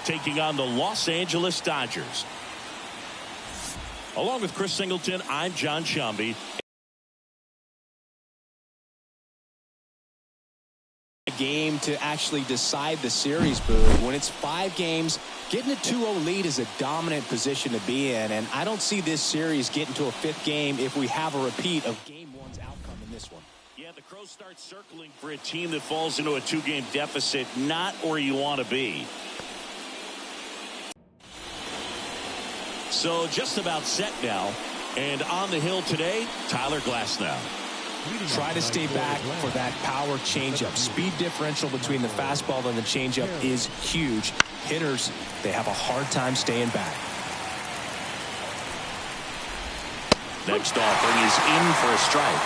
taking on the Los Angeles Dodgers. Along with Chris Singleton, I'm John Shambi. Game to actually decide the series, Boo. When it's 5 games, getting a 2-0 lead is a dominant position to be in, and I don't see this series getting to a 5th game if we have a repeat of Game 1's outcome in this one. Yeah, the Crows start circling for a team that falls into a 2-game deficit, not where you want to be. So just about set now, and on the hill today, Tyler Glasnow. Try to stay back for that power changeup. Speed differential between the fastball and the changeup is huge. Hitters, they have a hard time staying back. Next offering is in for a strike.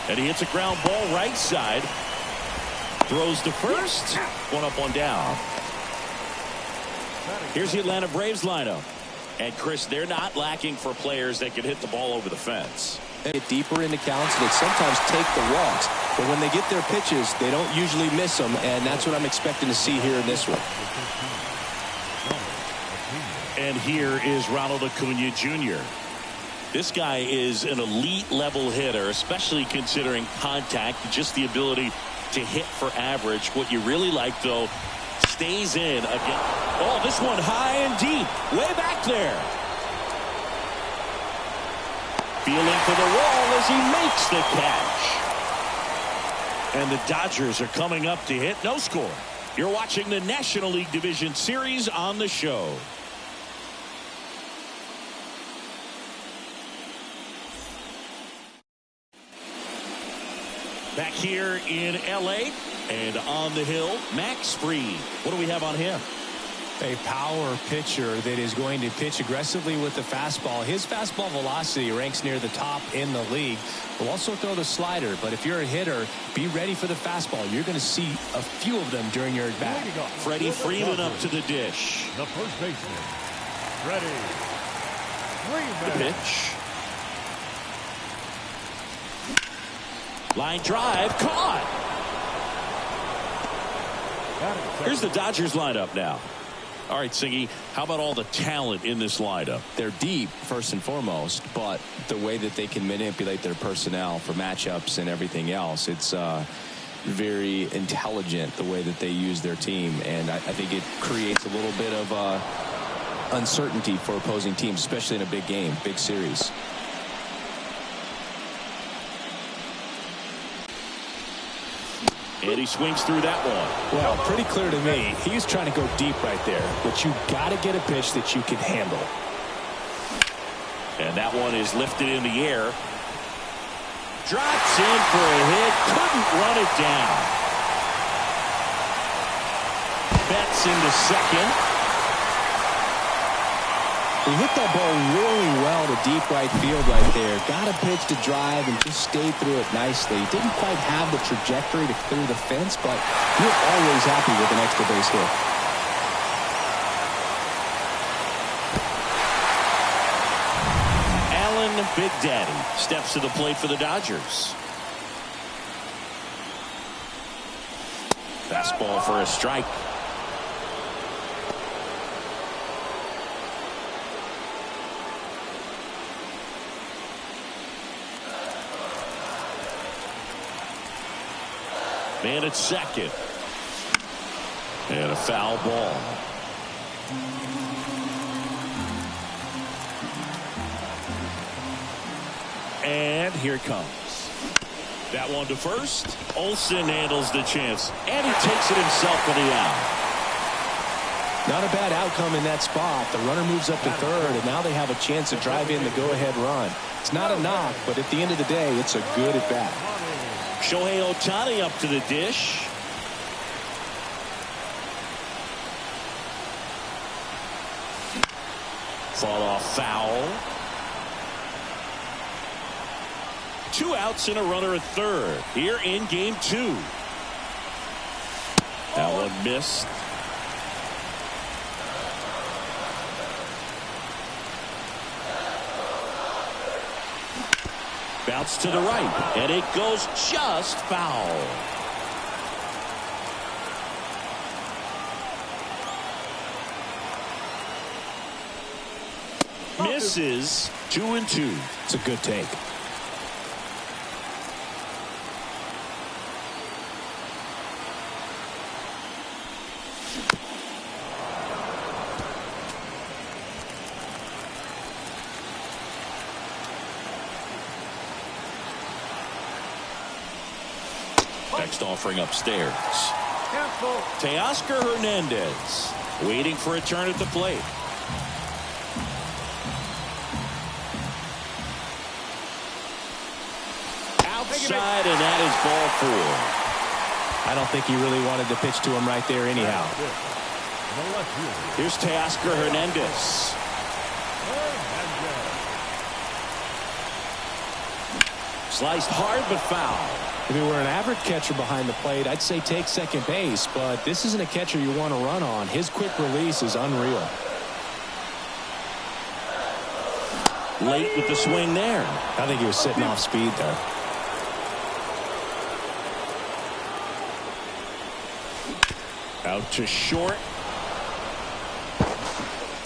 And he hits a ground ball right side. Throws to first. One up, one down. Here's the Atlanta Braves lineup. And Chris, they're not lacking for players that can hit the ball over the fence. They get deeper into counts, and they sometimes take the walks. But when they get their pitches, they don't usually miss them, and that's what I'm expecting to see here in this one. And here is Ronald Acuna Jr. This guy is an elite level hitter, especially considering contact, just the ability to hit for average. What you really like, though, stays in again. Oh, this one high and deep, way back there. Feeling for the wall as he makes the catch. And the Dodgers are coming up to hit. No score. You're watching the National League Division Series on the show. Back here in L.A. and on the hill, Max Fried. What do we have on him? A power pitcher that is going to pitch aggressively with the fastball. His fastball velocity ranks near the top in the league. Will also throw the slider, but if you're a hitter, be ready for the fastball. You're going to see a few of them during your at-bat. Freddie Freeman up to the dish. The first baseman, Freddie Freeman. The pitch. Line drive, caught. Here's the Dodgers lineup now. All right, Singy, how about all the talent in this lineup? They're deep, first and foremost, but the way that they can manipulate their personnel for matchups and everything else, it's very intelligent the way that they use their team, and I think it creates a little bit of uncertainty for opposing teams, especially in a big game, big series. And he swings through that one. Well, pretty clear to me, he's trying to go deep right there, but you got to get a pitch that you can handle. And that one is lifted in the air. Drops in for a hit. Couldn't run it down. Betts into second. He hit that ball really well to deep right field right there. Got a pitch to drive and just stayed through it nicely. Didn't quite have the trajectory to clear the fence, but you're always happy with an extra base hit. Alan Big Daddy steps to the plate for the Dodgers. Fastball for a strike. Man at second. And a foul ball. And here it comes. That one to first. Olsen handles the chance. And he takes it himself for the out. Not a bad outcome in that spot. The runner moves up to third, and now they have a chance to drive in the go-ahead run. It's not a knock, but at the end of the day, it's a good at-bat. Shohei Ohtani up to the dish. Fall off foul. 2 outs and a runner at third here in game 2. That one missed. Bounce to the right, and it goes just foul. Misses. 2-2. It's a good take. Next offering upstairs. Teoscar Hernandez waiting for a turn at the plate. Outside, and that is ball 4. I don't think he really wanted to pitch to him right there anyhow. Here's Teoscar Hernandez. Sliced hard but foul. If he were an average catcher behind the plate, I'd say take second base, but this isn't a catcher you want to run on. His quick release is unreal. Late with the swing there. I think he was sitting off speed there. Out to short.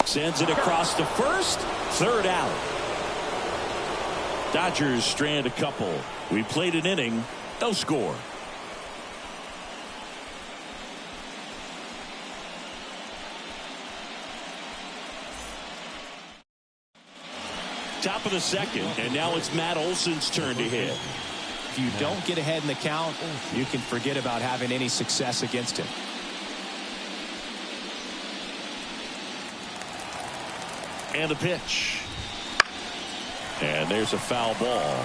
Sends it across to first. Third out. Dodgers strand a couple. We played an inning. No score. Top of the second, and now it's Matt Olson's turn to hit. If you don't get ahead in the count, you can forget about having any success against him. And the pitch. And there's a foul ball.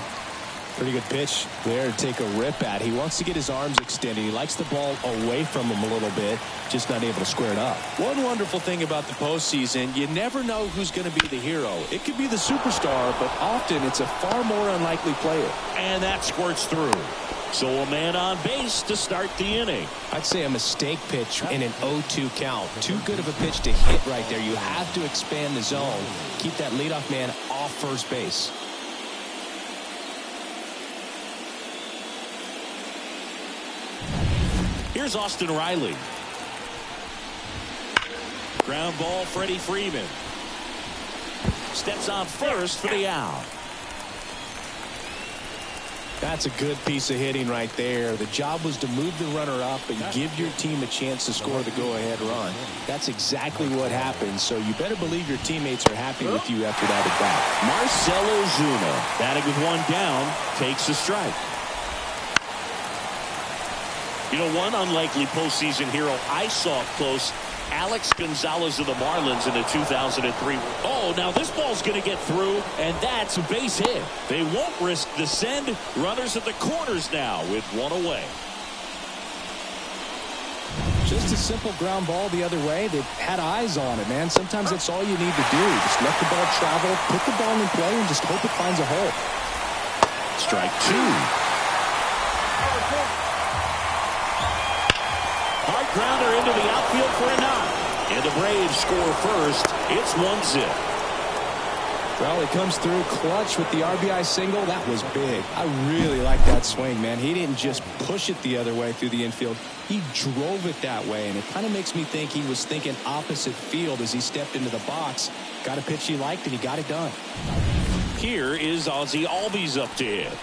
Pretty good pitch there to take a rip at. He wants to get his arms extended. He likes the ball away from him a little bit, just not able to square it up. One wonderful thing about the postseason, you never know who's going to be the hero. It could be the superstar, but often it's a far more unlikely player. And that squirts through. So a man on base to start the inning. I'd say a mistake pitch in an 0-2 count. Too good of a pitch to hit right there. You have to expand the zone. Keep that leadoff man off first base. Here's Austin Riley. Ground ball, Freddie Freeman. Steps on first for the out. That's a good piece of hitting right there. The job was to move the runner up and give your team a chance to score the go-ahead run. That's exactly what happened, so you better believe your teammates are happy with you after that at bat. Marcell Ozuna, batting with one down, takes a strike. You know, one unlikely postseason hero I saw up close, Alex Gonzalez of the Marlins in the 2003. Oh, now this ball's going to get through, and that's a base hit. They won't risk the send. Runners at the corners now with one away. Just a simple ground ball the other way. They had eyes on it, man. Sometimes that's all you need to do. Just let the ball travel, put the ball in play, and just hope it finds a hole. Strike two. Hard grounder into the outfield for a knock. And the Braves score first. It's 1-0. Well, he comes through clutch with the RBI single. That was big. I really like that swing, man. He didn't just push it the other way through the infield. He drove it that way, and it kind of makes me think he was thinking opposite field as he stepped into the box. Got a pitch he liked, and he got it done. Here is Ozzie Albies up to hit.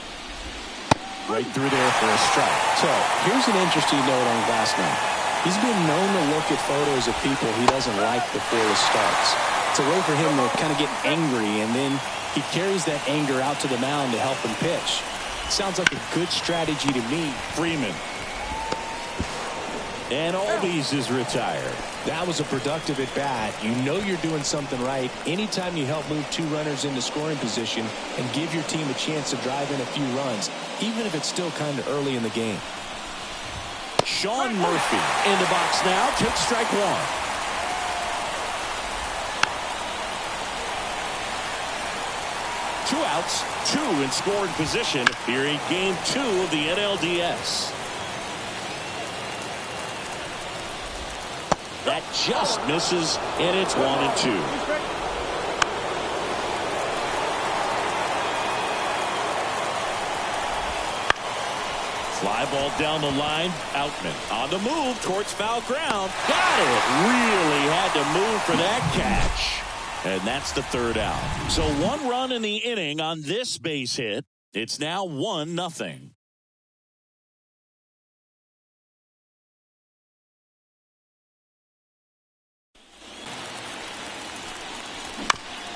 Right through there for a strike. So, here's an interesting note on Glasnow. He's been known to look at photos of people he doesn't like before he starts. It's a way for him to kind of get angry, and then he carries that anger out to the mound to help him pitch. It sounds like a good strategy to me. Freeman. And Albies is retired. That was a productive at bat. You know you're doing something right anytime you help move two runners into scoring position and give your team a chance to drive in a few runs, even if it's still kind of early in the game. Sean Murphy in the box now. Takes strike one. Two outs, two in scoring position here in game 2 of the NLDS. That just misses, and it's 1-2. Fly ball down the line. Outman on the move towards foul ground. Got it. Really had to move for that catch. And that's the third out. So 1 run in the inning on this base hit. It's now 1-0.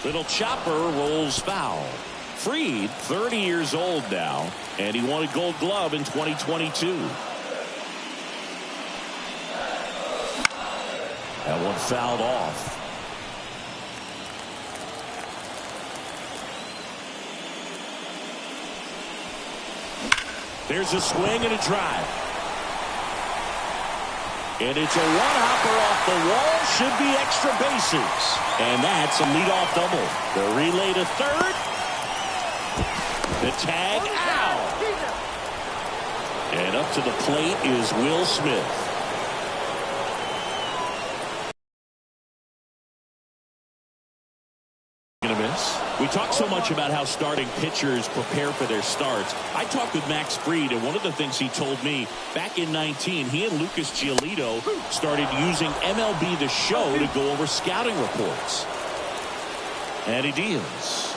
Little chopper rolls foul. Fried, 30 years old now, and he won a Gold Glove in 2022. That one fouled off. There's a swing and a drive. And it's a one-hopper off the wall. Should be extra bases. And that's a leadoff double. The relay to third. The tag out. And up to the plate is Will Smith. We talk so much about how starting pitchers prepare for their starts. I talked with Max Fried, and one of the things he told me back in 19, he and Lucas Giolito started using MLB The Show to go over scouting reports. And he deals.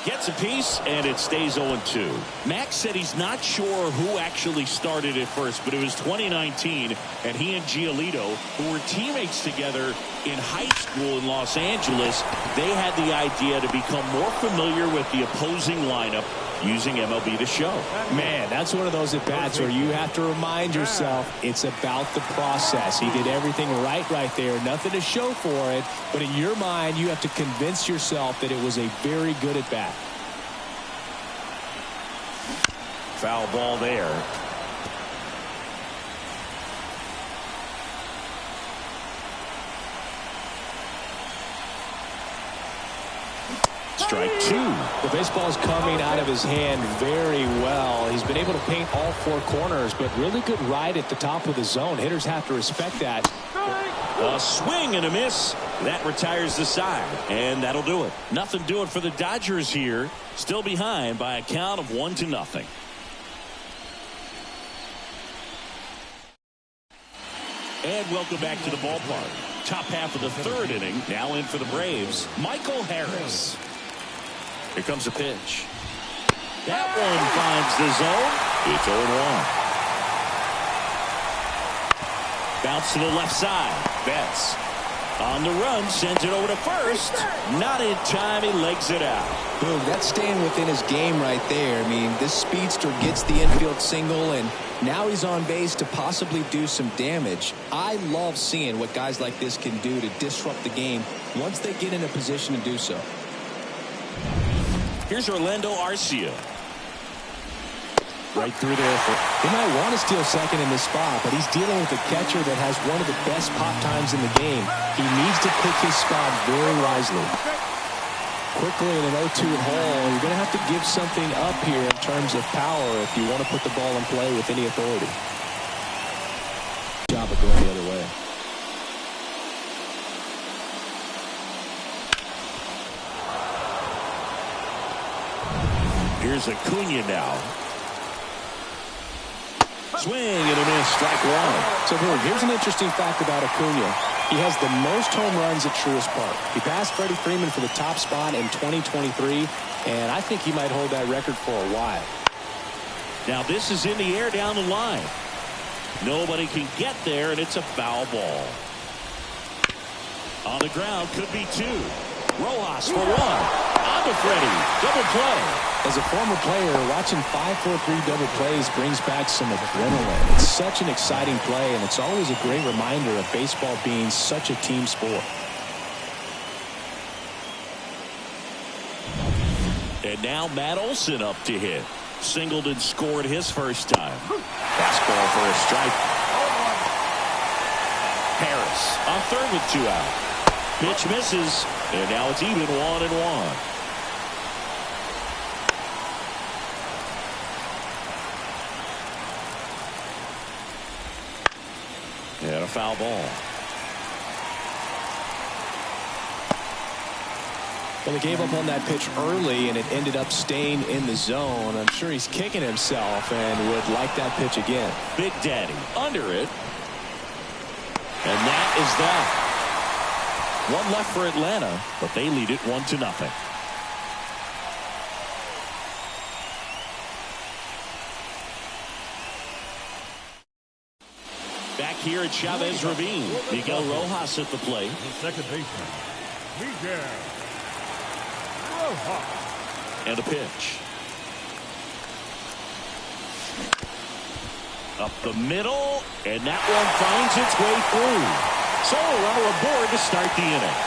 Gets a piece, and it stays 0-2. Max said he's not sure who actually started at first, but it was 2019, and he and Giolito, who were teammates together in high school in Los Angeles, they had the idea to become more familiar with the opposing lineup using MLB The Show. Man, that's one of those at-bats where you have to remind yourself it's about the process. He did everything right there. Nothing to show for it. But in your mind, you have to convince yourself that it was a very good at-bat. Foul ball there. Strike 2. The baseball is coming out of his hand very well. He's been able to paint all 4 corners, but really good ride at the top of the zone. Hitters have to respect that. A swing and a miss. That retires the side, and that'll do it. Nothing doing for the Dodgers here. Still behind by a count of 1-0. And welcome back to the ballpark. Top half of the third inning. Now in for the Braves, Michael Harris. Here comes a pitch. That one finds the zone. It's 0-1. Bounce to the left side. Betts on the run, sends it over to first. Not in time. He legs it out. Boom, that's staying within his game right there. I mean, this speedster gets the infield single, and now he's on base to possibly do some damage. I love seeing what guys like this can do to disrupt the game once they get in a position to do so. Here's Orlando Arcia. Right through there. He might want to steal second in this spot, but he's dealing with a catcher that has one of the best pop times in the game. He needs to pick his spot very wisely. Quickly in an 0-2 hole, you're going to have to give something up here in terms of power if you want to put the ball in play with any authority. Good job of going the other way. Here's Acuna now. Swing and a miss, strike 1. So here's an interesting fact about Acuna. He has the most home runs at Truist Park. He passed Freddie Freeman for the top spot in 2023, and I think he might hold that record for a while. Now this is in the air down the line. Nobody can get there, and it's a foul ball. On the ground, could be 2. Rojas for 1. On to Freddie. Double play. As a former player, watching 5-4-3 double plays brings back some adrenaline. It's such an exciting play, and it's always a great reminder of baseball being such a team sport. And now Matt Olson up to hit. Singled and scored his first time. Fastball for a strike. Harris on third with 2 out. Pitch misses, and now it's even 1-1. And a foul ball. Well, he gave up on that pitch early, and it ended up staying in the zone. I'm sure he's kicking himself and would like that pitch again. Big Daddy under it. And that is that. One left for Atlanta, but they lead it 1-0. Back here at Chavez Ravine, Miguel Rojas at the plate. The second baseman, Miguel Rojas. And a pitch. Up the middle, and that one finds its way through. So a runner aboard to start the inning.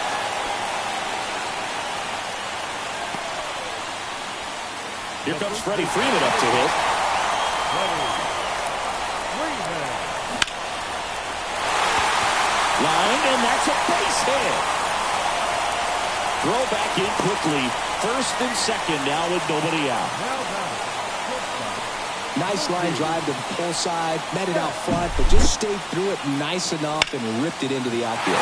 Here comes Freddie Freeman up to hit. Line, and that's a base hit. Throw back in quickly. First and second now with nobody out. Nice line drive to the pull side, met it out front, but just stayed through it nice enough and ripped it into the outfield.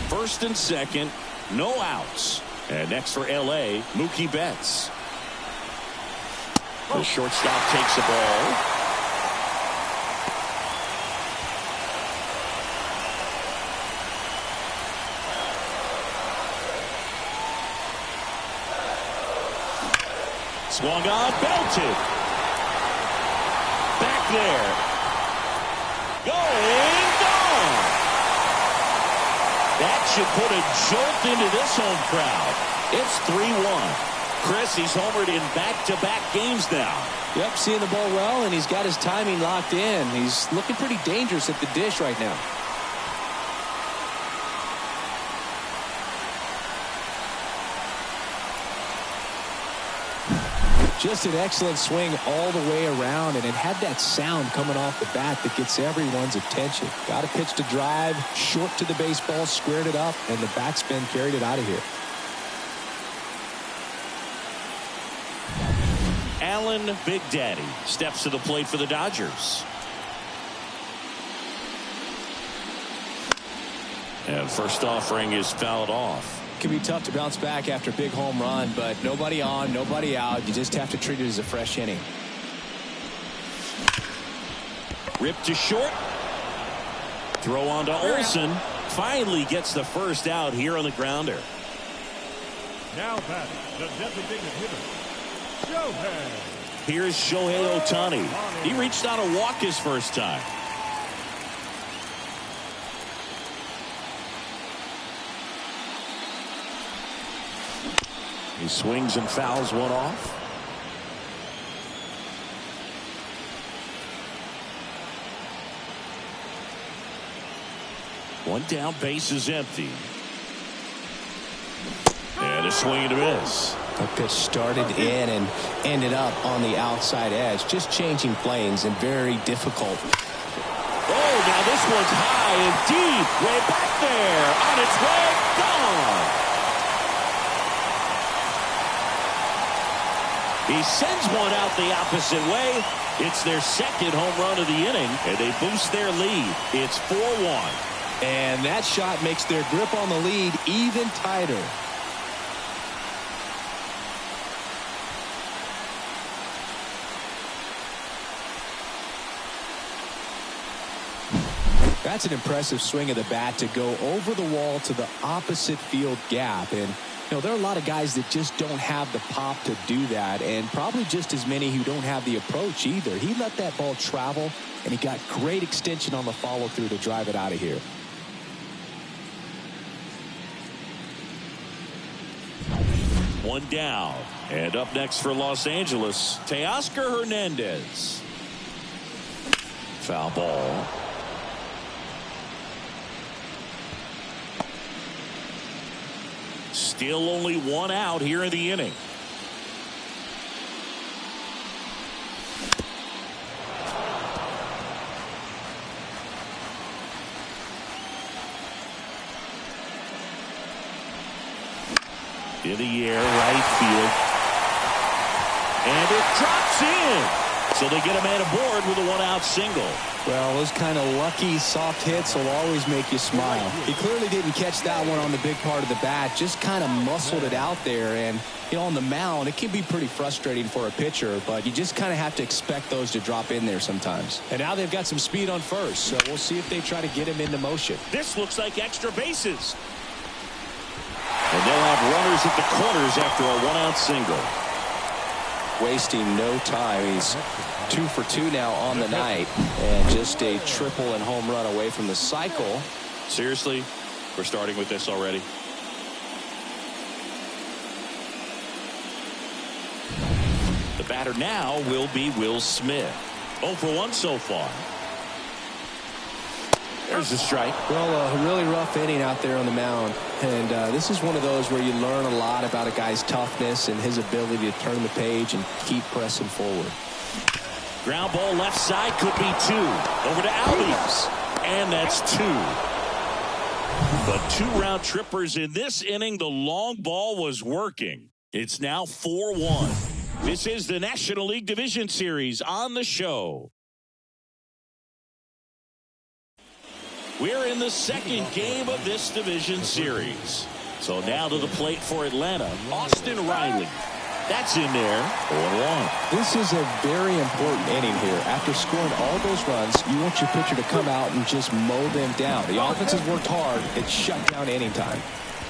First and second, no outs. And next for L.A., Mookie Betts. The shortstop takes the ball. Swung on, belted. Back there. Going, gone. That should put a jolt into this home crowd. It's 3-1. Chris, he's homered in back-to-back games now. Yep, seeing the ball well, and he's got his timing locked in. He's looking pretty dangerous at the dish right now. Just an excellent swing all the way around, and it had that sound coming off the bat that gets everyone's attention. Got a pitch to drive, short to the baseball, squared it up, and the backspin carried it out of here. Alan Big Daddy steps to the plate for the Dodgers. And first offering is fouled off. It can be tough to bounce back after a big home run, but nobody on, nobody out. You just have to treat it as a fresh inning. Ripped to short. Throw on to Olsen. Finally gets the first out here on the grounder. Now batting, the designated hitter, Shohei. Here's Shohei Ohtani. He reached out a walk his first time. He swings and fouls one off. One down, base is empty. And a swing and a miss. The pitch started in and ended up on the outside edge. Just changing planes and very difficult. Oh, now this one's high and deep. Way back there. On its way. Gone. He sends one out the opposite way. It's their second home run of the inning, and they boost their lead. It's 4-1. And that shot makes their grip on the lead even tighter. That's an impressive swing of the bat to go over the wall to the opposite field gap. And, you know, there are a lot of guys that just don't have the pop to do that, and probably just as many who don't have the approach either. He let that ball travel, and he got great extension on the follow-through to drive it out of here. One down. And up next for Los Angeles, Teoscar Hernandez. Foul ball. Still only one out here in the inning. In the air, right field. And it drops in. So they get a man aboard with a one-out single. Well, those kind of lucky soft hits will always make you smile. He clearly didn't catch that one on the big part of the bat, just kind of muscled it out there. And, you know, on the mound, it can be pretty frustrating for a pitcher, but you just kind of have to expect those to drop in there sometimes. And now they've got some speed on first, so we'll see if they try to get him into motion. This looks like extra bases. And they'll have runners at the corners after a one-out single. Wasting no time. He's 2 for 2 now on the night, and just a triple and home run away from the cycle. Seriously, we're starting with this already. The batter now will be Will Smith. 0 for 1 so far. There's the strike. Well, a really rough inning out there on the mound. And this is one of those where you learn a lot about a guy's toughness and his ability to turn the page and keep pressing forward. Ground ball left side, could be 2. Over to Albies. And that's 2. But 2 round trippers in this inning. The long ball was working. It's now 4-1. This is the National League Division Series on the show. We're in the second game of this division series. So now to the plate for Atlanta, Austin Riley. That's in there, 0-1. This is a very important inning here. After scoring all those runs, you want your pitcher to come out and just mow them down. The offense has worked hard. It's shut down inning time.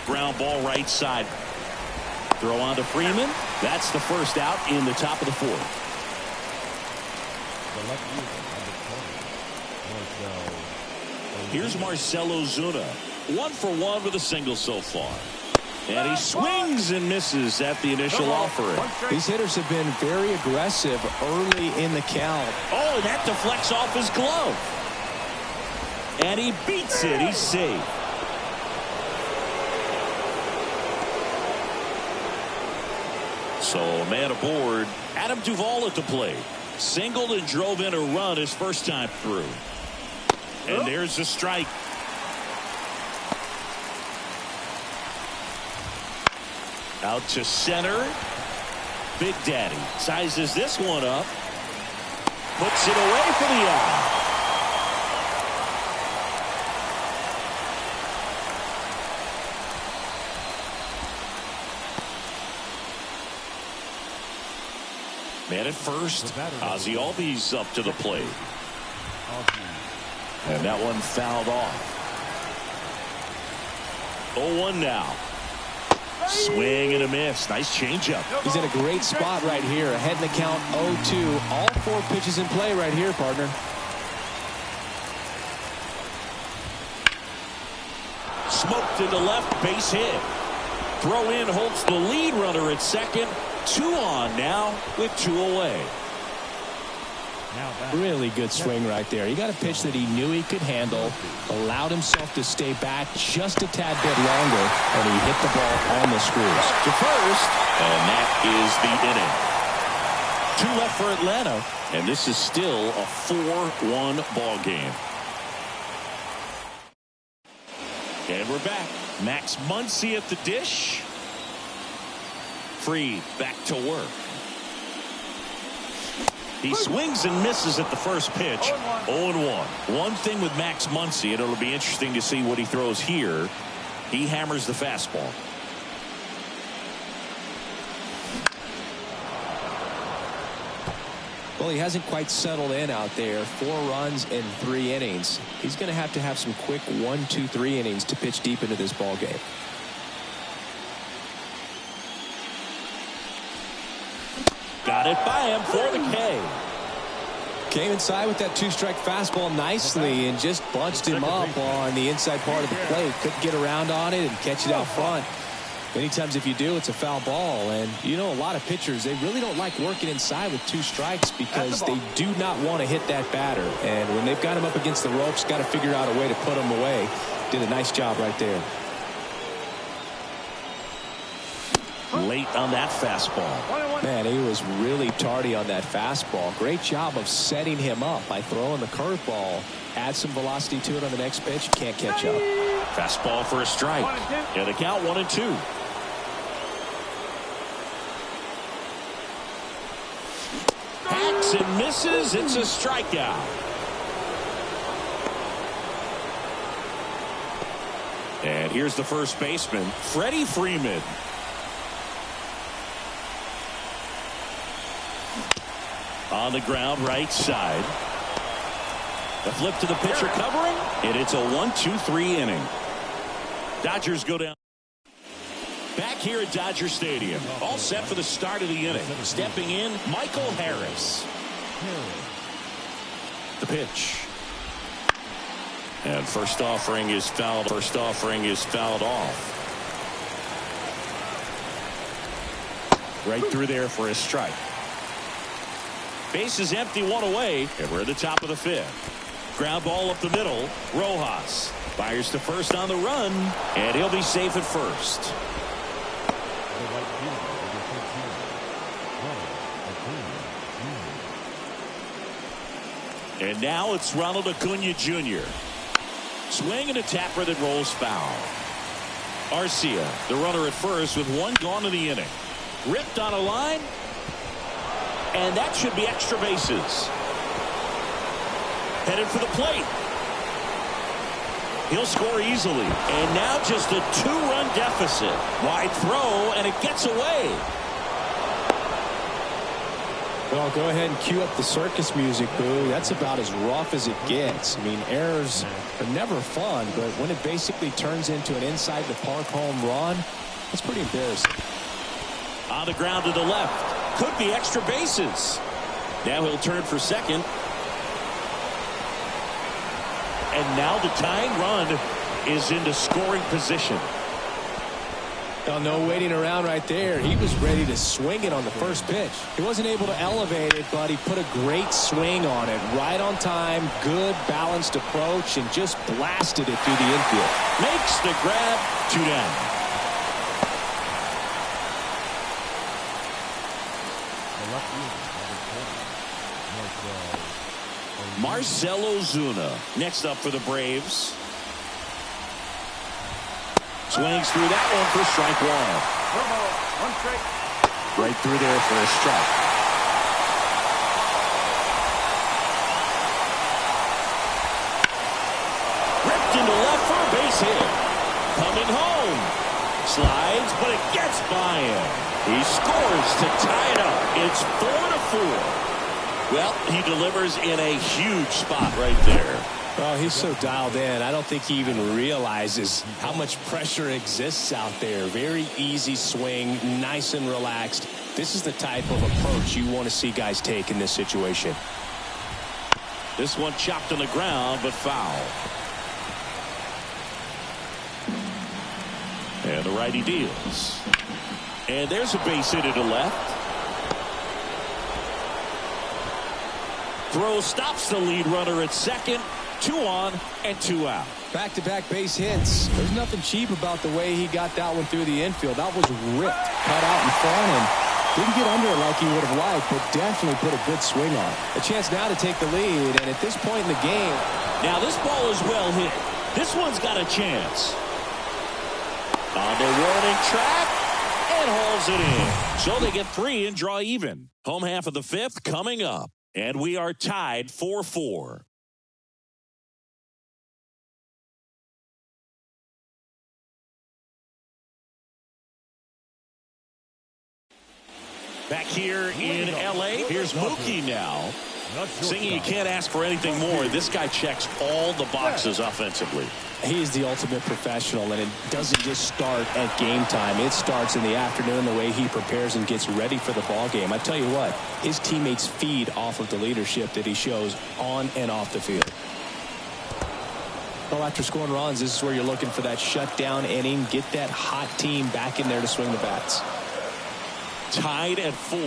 Ground ball right side. Throw on to Freeman. That's the first out in the top of the 4th. Here's Marcell Ozuna. 1 for 1 with a single so far. And he swings and misses at the initial offering. These hitters have been very aggressive early in the count. Oh, and that deflects off his glove. And he beats it. He's safe. So a man aboard. Adam Duvall at the plate. Singled and drove in a run his first time through. And there's the strike. Out to center. Big Daddy sizes this one up. Puts it away for the out. Man at first. Ozzie Albies up to the plate. And that one fouled off. 0-1 now. Swing and a miss. Nice changeup. He's in a great spot right here. Ahead in the count, 0-2. All 4 pitches in play right here, partner. Smoked into left, base hit. Throw in holds the lead runner at second. 2 on now with 2 away. Really good swing right there. He got a pitch that he knew he could handle, allowed himself to stay back just a tad bit longer, and he hit the ball on the screws. To first, and that is the inning. 2 left for Atlanta, and this is still a 4-1 ball game. And we're back. Max Muncy at the dish. Fried back to work. He swings and misses at the first pitch. 0-1. One thing with Max Muncy, and it'll be interesting to see what he throws here. He hammers the fastball. Well, he hasn't quite settled in out there. 4 runs in 3 innings. He's going to have some quick 1, 2, 3 innings to pitch deep into this ball game. Got it by him for the K. Came inside with that 2-strike fastball nicely and just bunched him up on the inside part of the plate. Couldn't get around on it and catch it out front. Many times if you do, it's a foul ball. And, you know, a lot of pitchers, they really don't like working inside with 2 strikes because they do not want to hit that batter. And when they've got him up against the ropes, got to figure out a way to put him away. Did a nice job right there. Late on that fastball. Man, he was really tardy on that fastball. Great job of setting him up by throwing the curveball. Add some velocity to it on the next pitch. Can't catch up. Fastball for a strike. And the count 1-2. Hacks swings and misses. It's a strikeout. And here's the first baseman, Freddie Freeman. On the ground, right side. The flip to the pitcher covering, and it's a 1-2-3 inning. Dodgers go down. Back here at Dodger Stadium, all set for the start of the inning. Stepping in, Michael Harris. The pitch. And first offering is fouled. First offering is fouled off. Right through there for a strike. Base is empty, one away, and we're at the top of the fifth. Ground ball up the middle. Rojas fires to first on the run, and he'll be safe at first. And now it's Ronald Acuna Jr. Swing and a tapper that rolls foul. Arcia, the runner at first with one gone in the inning. Ripped on a line, and that should be extra bases. Headed for the plate. He'll score easily. And now just a two-run deficit. Wide throw, and it gets away. Well, go ahead and cue up the circus music, Boo. That's about as rough as it gets. I mean, errors are never fun, but when it basically turns into an inside-the-park home run, that's pretty embarrassing. On the ground to the left. Could be extra bases. Now he'll turn for second. And now the tying run is into scoring position. Well, no waiting around right there. He was ready to swing it on the first pitch. He wasn't able to elevate it, but he put a great swing on it. Right on time, good balanced approach, and just blasted it through the infield. Makes the grab, 2 down. Marcell Ozuna next up for the Braves. Swings through that one for strike one. Right through there for a strike. Ripped into left for a base hit. Coming home. Slides, but it gets by him. He scores to tie it up. It's 4-4. Well, he delivers in a huge spot right there. Well, he's so dialed in. I don't think he even realizes how much pressure exists out there. Very easy swing, nice and relaxed. This is the type of approach you want to see guys take in this situation. This one chopped on the ground, but foul. And the righty deals. And there's a base hit to the left. Throw stops the lead runner at second. 2 on and 2 out. Back-to-back base hits. There's nothing cheap about the way he got that one through the infield. That was ripped, cut out in front, and didn't get under it like he would have liked, but definitely put a good swing on. A chance now to take the lead, and at this point in the game. Now this ball is well hit. This one's got a chance. On the warning track, and hauls it in. So they get 3 and draw even. Home half of the fifth coming up, and we are tied 4-4. Back here in L.A., here's Mookie now. Singing, you can't ask for anything more. This guy checks all the boxes offensively. He is the ultimate professional, and it doesn't just start at game time. It starts in the afternoon, the way he prepares and gets ready for the ball game. I tell you what, his teammates feed off of the leadership that he shows on and off the field. Well, after scoring runs, this is where you're looking for that shutdown inning. Get that hot team back in there to swing the bats. Tied at 4.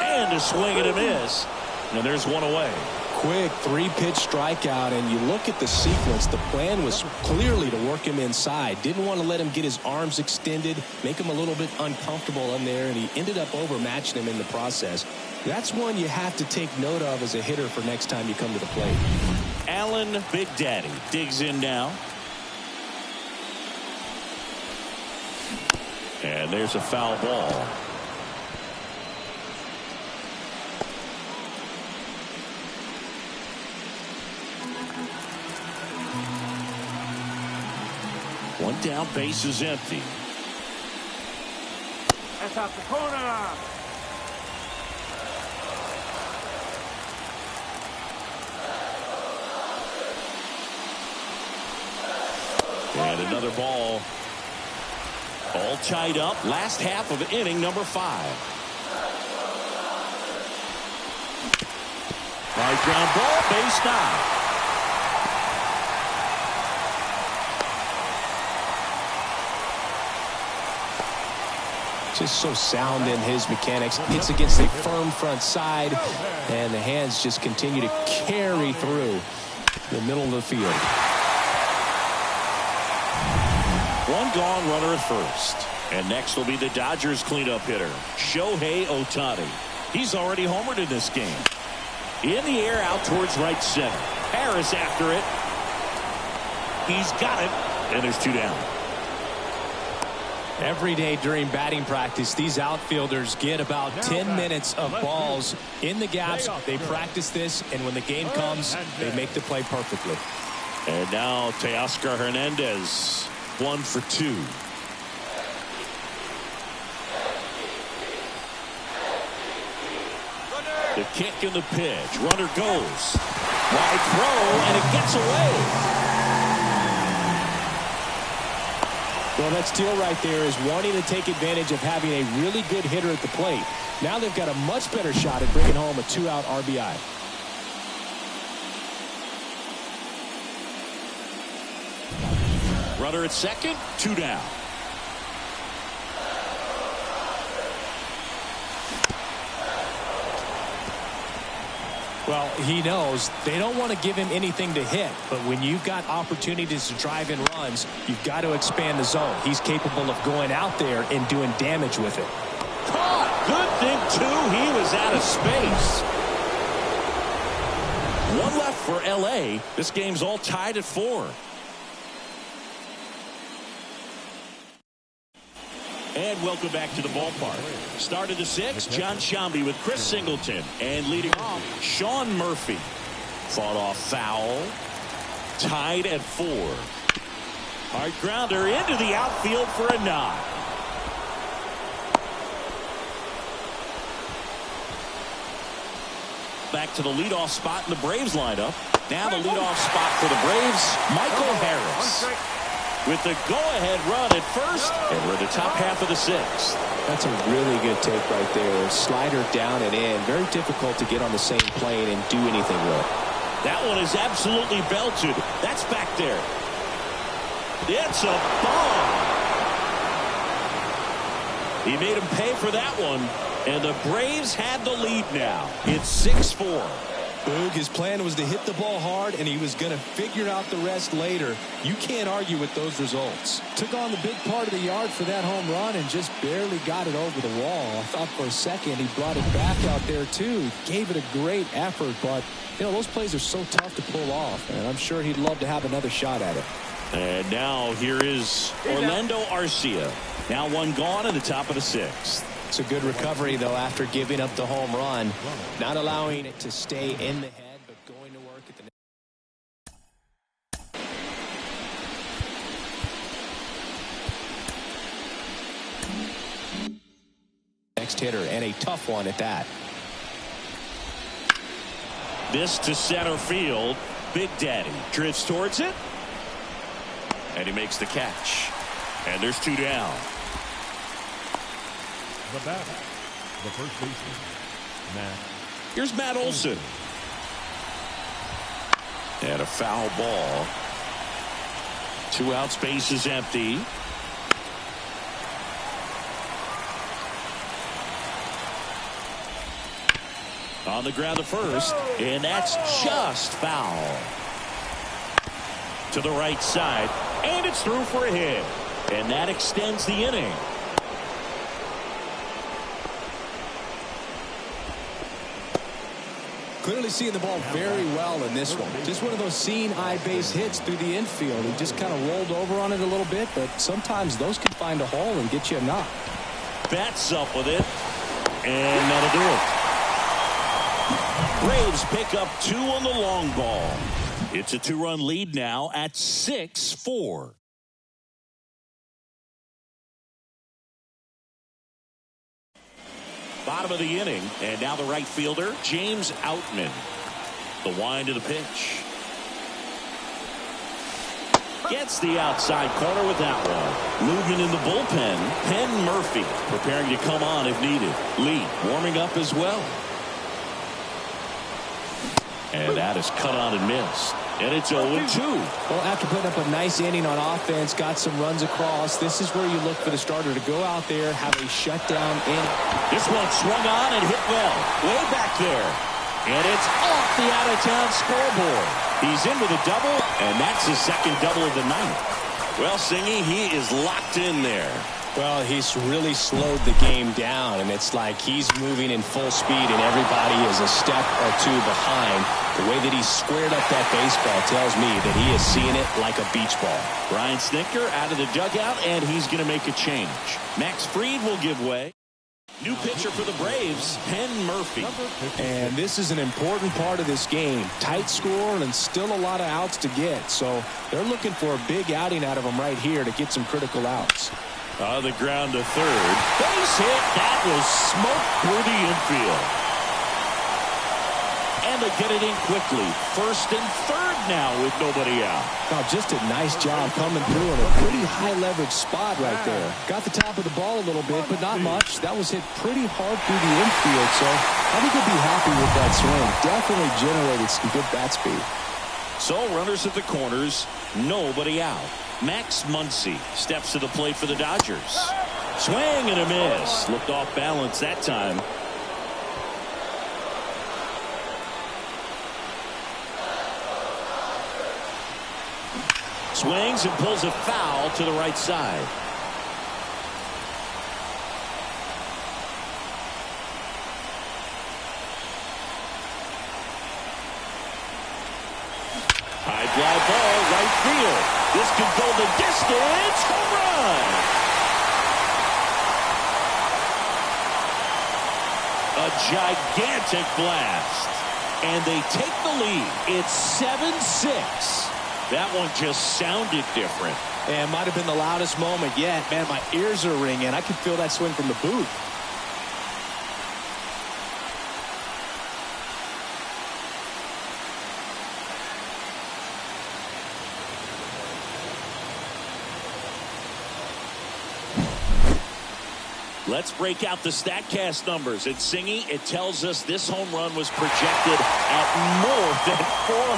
And a swing and a miss. And there's one away. Quick 3-pitch strikeout, and you look at the sequence. The plan was clearly to work him inside. Didn't want to let him get his arms extended, make him a little bit uncomfortable in there, and he ended up overmatching him in the process. That's one you have to take note of as a hitter for next time you come to the plate. Allen Big Daddy digs in now. And there's a foul ball. One down, base is empty. That's out the corner. And another ball. All tied up. Last half of inning number 5. High ground ball, base knock. Just so sound in his mechanics. Hits against a firm front side, and the hands just continue to carry through the middle of the field. One gone, runner at first. And next will be the Dodgers cleanup hitter, Shohei Ohtani. He's already homered in this game. In the air, out towards right center. Harris after it. He's got it, and there's 2 down. Every day during batting practice, these outfielders get about 10 minutes of balls in the gaps. They practice this, and when the game comes, they make the play perfectly. And now Teoscar Hernandez, 1 for 2. The kick and the pitch. Runner goes. Wide throw, and it gets away. Well, that steal right there is wanting to take advantage of having a really good hitter at the plate. Now they've got a much better shot at bringing home a 2-out RBI. Runner at second, 2 down. Well, he knows they don't want to give him anything to hit, but when you've got opportunities to drive in runs, you've got to expand the zone. He's capable of going out there and doing damage with it. Caught. Good thing, too. He was out of space. 1 left for L.A. This game's all tied at 4. And welcome back to the ballpark. Start of the 6th, John Sciambi with Chris Singleton. And leading off, Sean Murphy. Fought off foul. Tied at 4. Hard grounder into the outfield for a knock. Back to the leadoff spot in the Braves lineup. Now the leadoff spot for the Braves, Michael Harris. With the go-ahead run at first, and we're in the top half of the 6th. That's a really good take right there. Slider down and in. Very difficult to get on the same plane and do anything with. That one is absolutely belted. That's back there. It's a bomb. He made him pay for that one, and the Braves had the lead now. It's 6-4. Boog, his plan was to hit the ball hard, and he was going to figure out the rest later. You can't argue with those results. Took on the big part of the yard for that home run and just barely got it over the wall. I thought for a second he brought it back out there, too. He gave it a great effort, but, you know, those plays are so tough to pull off, and I'm sure he'd love to have another shot at it. And now here is Orlando Arcia. Now 1 gone in the top of the 6th. It's a good recovery, though, after giving up the home run. Not allowing it to stay in the head, but going to work at the next hitter, and a tough one at that. This to center field. Big Daddy drifts towards it. And he makes the catch. And there's 2 down. The batter, the first baseman, Matt. Here's Matt Olson. And a foul ball. 2 outs, base is empty. On the ground to first, and that's just foul. To the right side, and it's through for a hit. And that extends the inning. Clearly seeing the ball very well in this one. Just one of those seeing eye base hits through the infield. He just kind of rolled over on it a little bit, but sometimes those can find a hole and get you a knock. Bats up with it, and that'll do it. Braves pick up 2 on the long ball. It's a 2-run lead now at 6-4. Bottom of the inning, and now the right fielder, James Outman. The wind to the pitch. Gets the outside corner with that one. Movement in the bullpen. Penn Murphy preparing to come on if needed. Lee warming up as well. And that is cut on and missed. And it's 0-2. Well, after putting up a nice inning on offense, got some runs across, this is where you look for the starter to go out there, have a shutdown inning. This one swung on and hit well. Way back there. And it's off the out-of-town scoreboard. He's in with a double, and that's his second double of the night. Well, Singy, he is locked in there. Well, he's really slowed the game down, and it's like he's moving in full speed, and everybody is a step or two behind. The way that he squared up that baseball tells me that he is seeing it like a beach ball. Brian Snitker out of the dugout, and he's going to make a change. Max Fried will give way. New pitcher for the Braves, Penn Murphy. And this is an important part of this game. Tight score and still a lot of outs to get. So they're looking for a big outing out of him right here to get some critical outs. On the ground to third. Base hit. That was smoke through the infield. And they get it in quickly. First and third now with nobody out. Now just a nice job coming through in a pretty high leverage spot right there. Got the top of the ball a little bit, but not much. That was hit pretty hard through the infield, so I think he'll be happy with that swing. Definitely generated some good bat speed. So runners at the corners, nobody out. Max Muncy steps to the plate for the Dodgers. Swing and a miss. Looked off balance that time. Swings and pulls a foul to the right side. High fly ball, right field. This could go the distance. Home run. A gigantic blast. And they take the lead. It's 7-6. That one just sounded different. And might have been the loudest moment yet. Man, my ears are ringing. I can feel that swing from the booth. Let's break out the StatCast numbers. At Singy, it tells us this home run was projected at more than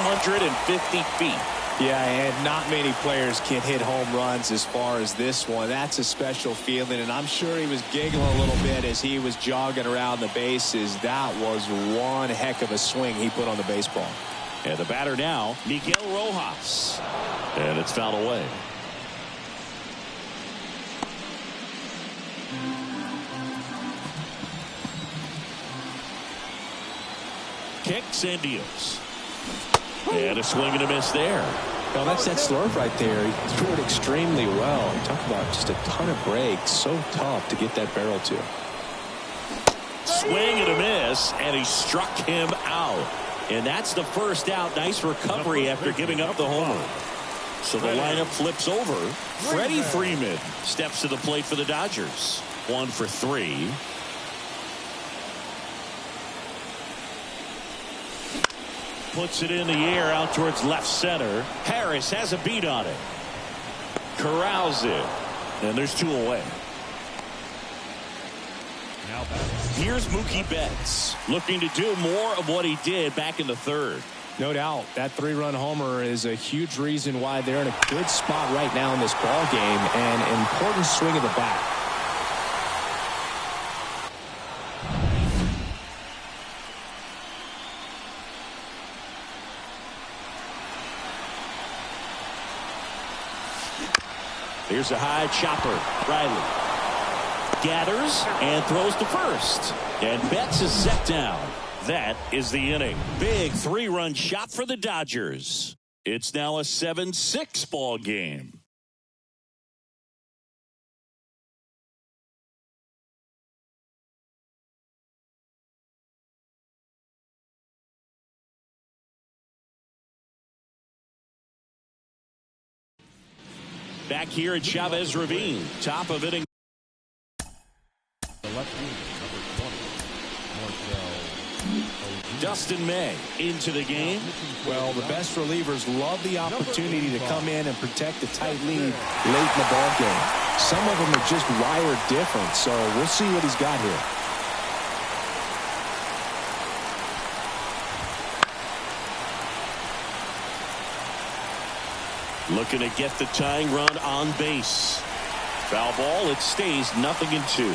450 feet. Yeah, and not many players can hit home runs as far as this one. That's a special feeling, and I'm sure he was giggling a little bit as he was jogging around the bases. That was one heck of a swing he put on the baseball. And the batter now, Miguel Rojas. And it's fouled away. Kicks and deals. And a swing and a miss there. Well, that's that slurve right there. He threw it extremely well. Talk about just a ton of breaks. So tough to get that barrel to. Swing and a miss, and he struck him out. And that's the first out. Nice recovery after giving up the homer. So the lineup flips over. Freddie Freeman steps to the plate for the Dodgers. 1 for 3. Puts it in the air out towards left center. Harris has a beat on it. Corrals it. And there's 2 away. Here's Mookie Betts looking to do more of what he did back in the third. No doubt that 3-run homer is a huge reason why they're in a good spot right now in this ball game, and an important swing of the bat. Here's a high chopper. Riley gathers and throws to first. And Betts is set down. That is the inning. Big 3-run shot for the Dodgers. It's now a 7-6 ball game. Back here at Chavez Ravine, top of inning. The left fielder, number 20. Dustin May into the game. Well, the best relievers love the opportunity to come in and protect a tight lead late in the ball game. Some of them are just wired different, so we'll see what he's got here. Looking to get the tying run on base. Foul ball. It stays 0-2.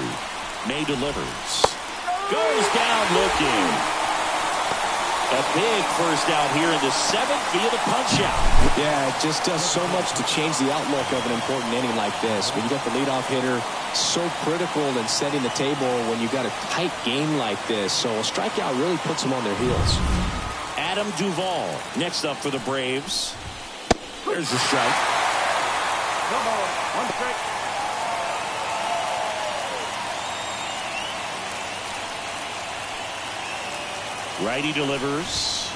May delivers. Goes down looking. A big first out here in the 7th via the punch out. Yeah, it just does so much to change the outlook of an important inning like this. When you got the leadoff hitter, so critical in setting the table when you got a tight game like this. So a strikeout really puts them on their heels. Adam Duvall next up for the Braves. There's the strike. No ball. 1 strike. Righty delivers.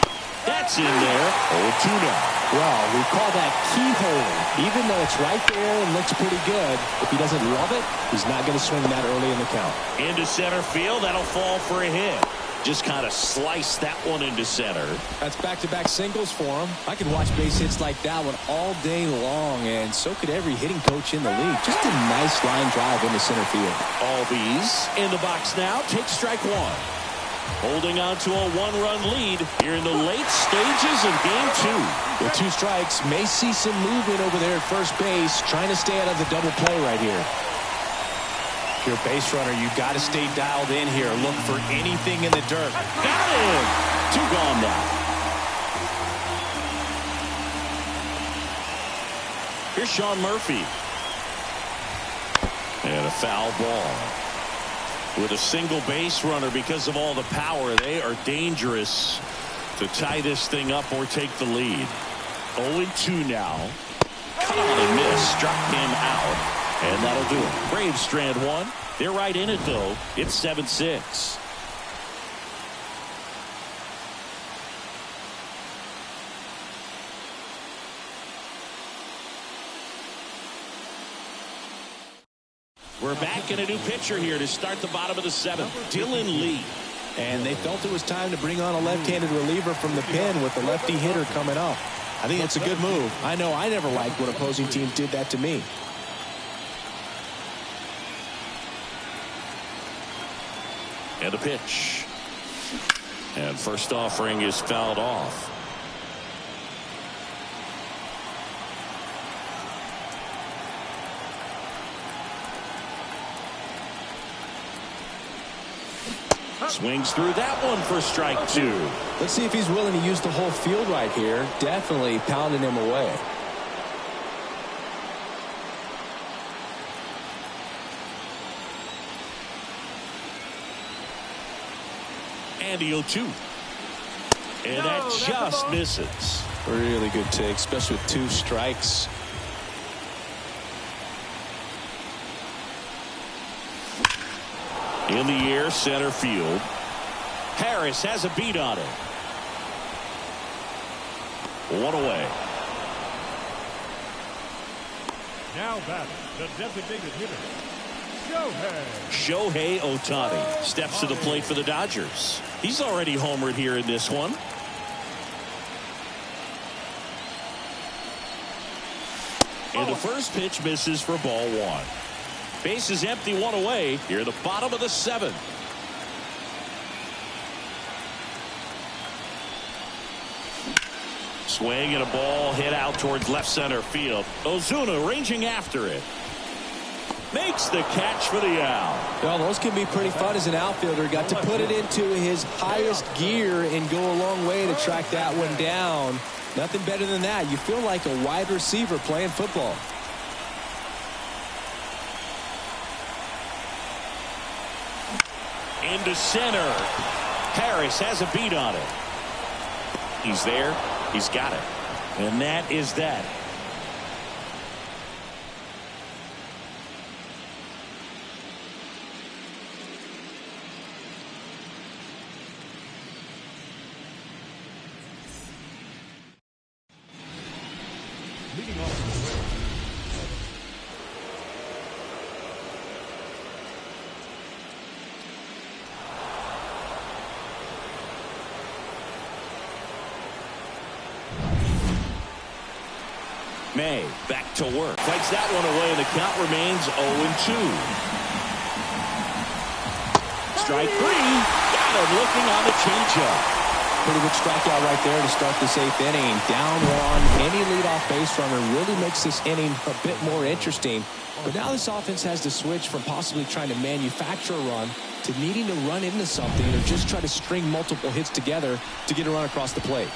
That's in there. 0-2 now. Well, we call that keyhole. Even though it's right there and looks pretty good, if he doesn't love it, he's not going to swing that early in the count. Into center field. That'll fall for a hit. Just kind of slice that one into center. That's back-to-back singles for him. I could watch base hits like that one all day long, and so could every hitting coach in the league. Just a nice line drive into center field. Albies in the box now. Take strike one. Holding on to a 1-run lead here in the late stages of game 2. With 2 strikes, may see some movement over there at first base, trying to stay out of the double play right here. If you're a base runner, you got to stay dialed in here. Look for anything in the dirt. Got him. 2 gone now. Here's Sean Murphy. And a foul ball. With a single base runner, because of all the power, they are dangerous to tie this thing up or take the lead. 0-2 now. Caught and missed. Struck him out. And that'll do it. Braves strand 1. They're right in it, though. It's 7-6. We're back in a new pitcher here to start the bottom of the 7th. Dylan Lee. And they felt it was time to bring on a left-handed reliever from the pen with the lefty hitter coming up. I think it's a good move. I know I never liked when opposing teams did that to me. And a pitch. And first offering is fouled off. Swings through that one for strike 2. Let's see if he's willing to use the whole field right here. Definitely pounding him away. And the 0-2. And that just misses. Really good take, especially with 2 strikes. In the air, center field. Harris has a beat on it. 1 away. Now batting, the designated hitter, Shohei Ohtani steps to the plate for the Dodgers. He's already homered here in this one. And the first pitch misses for ball 1. Base is empty, 1 away here at the bottom of the 7th. Swing and a ball hit out towards left center field. Ozuna ranging after it. Makes the catch for the out. Well, those can be pretty fun as an outfielder. Got to put it into his highest gear and go a long way to track that one down. Nothing better than that. You feel like a wide receiver playing football. Into center. Harris has a beat on it. He's there. He's got it. And that is that. leading off the way. May back to work. Fights that one away, and the count remains 0-2. Strike three. Got him looking on the changeup. Pretty good strikeout right there to start this 8th inning. Down one. Any leadoff base runner really makes this inning a bit more interesting. But now this offense has to switch from possibly trying to manufacture a run to needing to run into something or just try to string multiple hits together to get a run across the plate.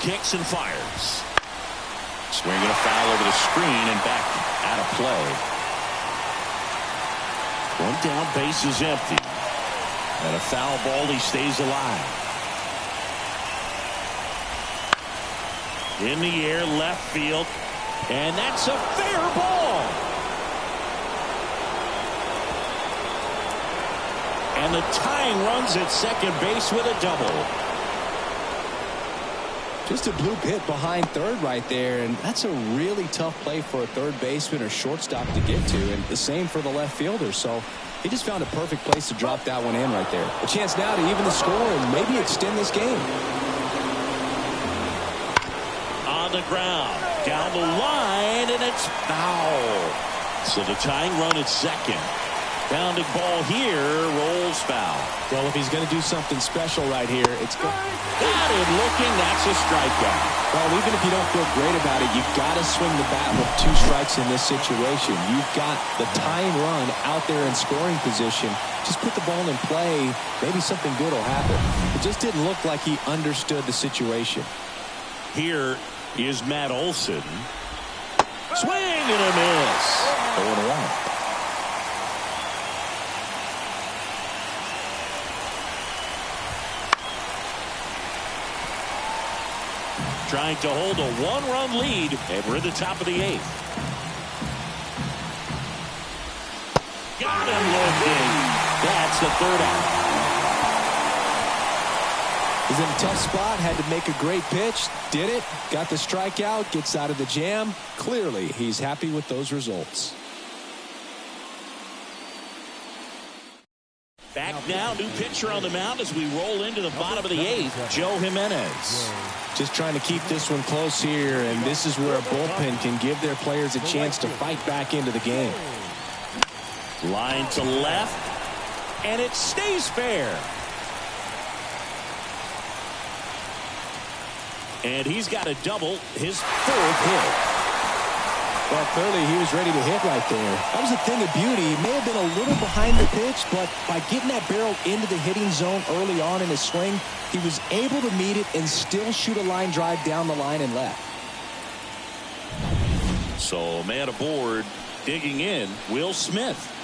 Kicks and fires. Swinging a foul over the screen and back out of play. One down, base is empty. And a foul ball, he stays alive. In the air, left field. And that's a fair ball. And the tying runs at second base with a double. Just a bloop hit behind third right there, and that's a really tough play for a third baseman or shortstop to get to, and the same for the left fielder. So he just found a perfect place to drop that one in right there. A chance now to even the score and maybe extend this game. On the ground, down the line, and it's foul. So the tying run at second. Bounding ball here, rolls foul. Well, if he's going to do something special right here, it's good. Got him looking, that's a strikeout. Well, even if you don't feel great about it, you've got to swing the bat with 2 strikes in this situation. You've got the tying run out there in scoring position. Just put the ball in play. Maybe something good will happen. It just didn't look like he understood the situation. Here is Matt Olson. Swing and a miss. 0-1. Trying to hold a 1-run lead, and we're at the top of the 8th. Got him looking. That's the 3rd out. He's in a tough spot, had to make a great pitch, did it, got the strikeout, gets out of the jam. Clearly, he's happy with those results. Back now, new pitcher on the mound as we roll into the bottom of the 8th, Joe Jimenez. Just trying to keep this one close here, and this is where a bullpen can give their players a chance to fight back into the game. Line to left, and it stays fair. And he's got a double, his 4th hit. Well, clearly he was ready to hit right there. That was a thing of beauty. He may have been a little behind the pitch, but by getting that barrel into the hitting zone early on in his swing, he was able to meet it and still shoot a line drive down the line and left. So, man aboard, digging in, Will Smith.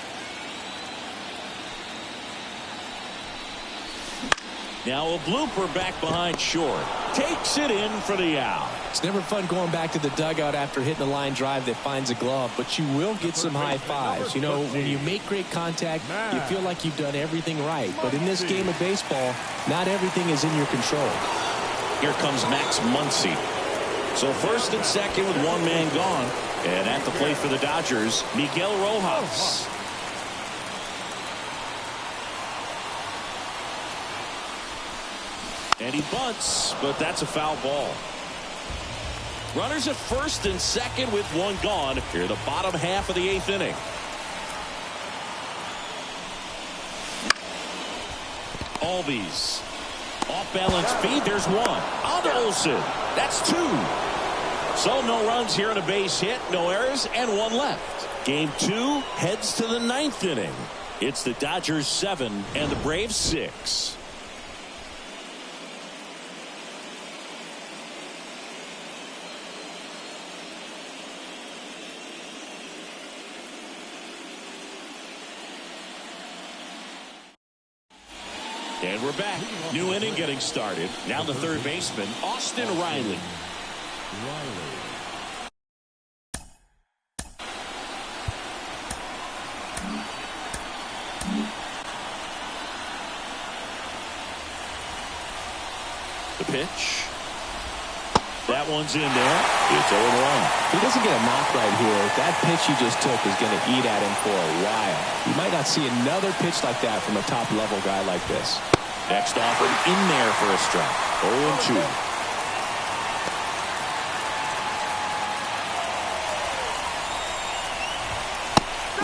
Now a blooper back behind short. Takes it in for the out. It's never fun going back to the dugout after hitting a line drive that finds a glove, but you will get some high fives. You know, when you make great contact, you feel like you've done everything right. But in this game of baseball, not everything is in your control. Here comes Max Muncy. So first and second with one man gone. And at the plate for the Dodgers, Miguel Rojas. And he bunts, but that's a foul ball. Runners at first and second with one gone. Here the bottom half of the 8th inning. Albies. Off balance feed. There's one. On to Olson. That's 2. So no runs here on a base hit. No errors and 1 left. Game 2 heads to the 9th inning. It's the Dodgers 7 and the Braves 6. And we're back. New inning getting started. Now the third baseman, Austin Riley. The pitch. That one's in there. It's 0-1. He doesn't get a knock right here. That pitch he just took is going to eat at him for a while. You might not see another pitch like that from a top-level guy like this. Next offer in there for a strike. 0-2.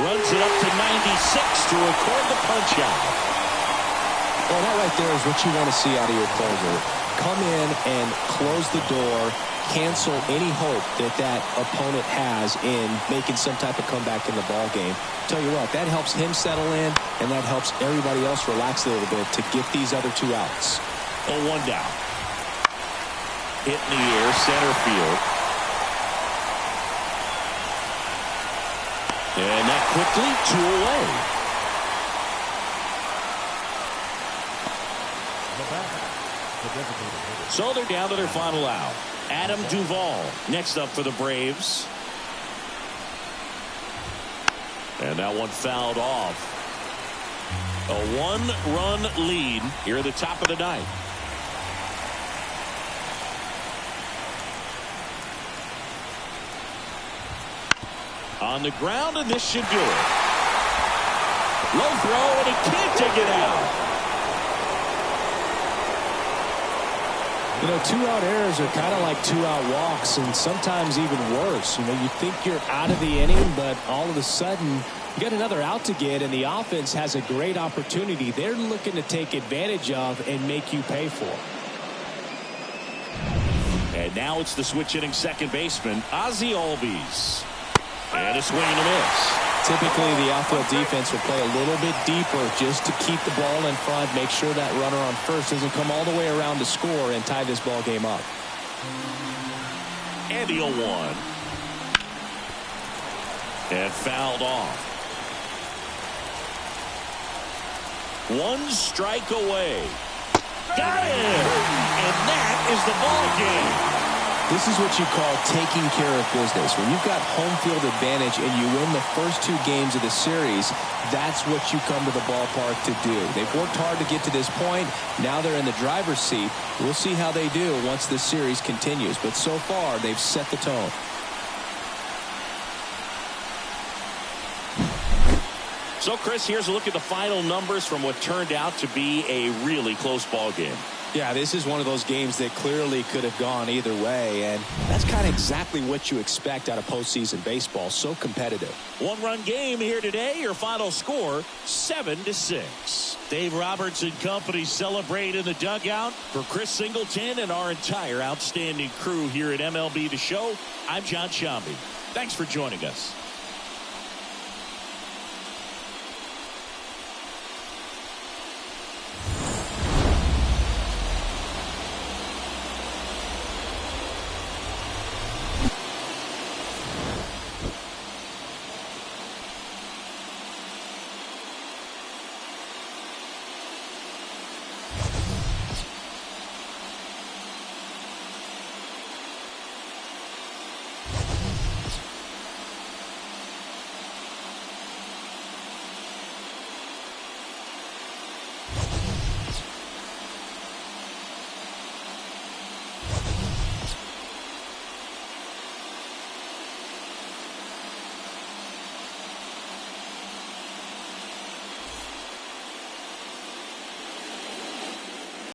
Runs it up to 96 to record the punch out. Well, that right there is what you want to see out of your closer. Come in and close the door, cancel any hope that that opponent has in making some type of comeback in the ball game. Tell you what, that helps him settle in, and that helps everybody else relax a little bit to get these other two outs. 0-1 down. Hit in the air, center field. And that quickly, 2 away. So they're down to their final out. Adam Duvall next up for the Braves. And that one fouled off. A 1-run lead here at the top of the ninth. On the ground, and this should do it. Low throw, and he can't take it out. You know, 2-out errors are kind of like 2-out walks, and sometimes even worse. You know, you think you're out of the inning, but all of a sudden you got another out to get, and the offense has a great opportunity they're looking to take advantage of and make you pay for. And now it's the switch-hitting second baseman, Ozzie Albies. And a swing and a miss. Typically, the outfield defense will play a little bit deeper just to keep the ball in front, make sure that runner on first doesn't come all the way around to score and tie this ball game up. And the 0-1. And fouled off. 1 strike away. Got it! And that is the ball game. This is what you call taking care of business. When you've got home field advantage and you win the first 2 games of the series, that's what you come to the ballpark to do. They've worked hard to get to this point. Now they're in the driver's seat. We'll see how they do once this series continues. But so far, they've set the tone. So, Chris, here's a look at the final numbers from what turned out to be a really close ball game. Yeah, this is one of those games that clearly could have gone either way, and that's kind of exactly what you expect out of postseason baseball. So competitive. 1-run game here today. Your final score, 7-6. Dave Roberts and company celebrate in the dugout. For Chris Singleton and our entire outstanding crew here at MLB The Show, I'm John Sciambi. Thanks for joining us.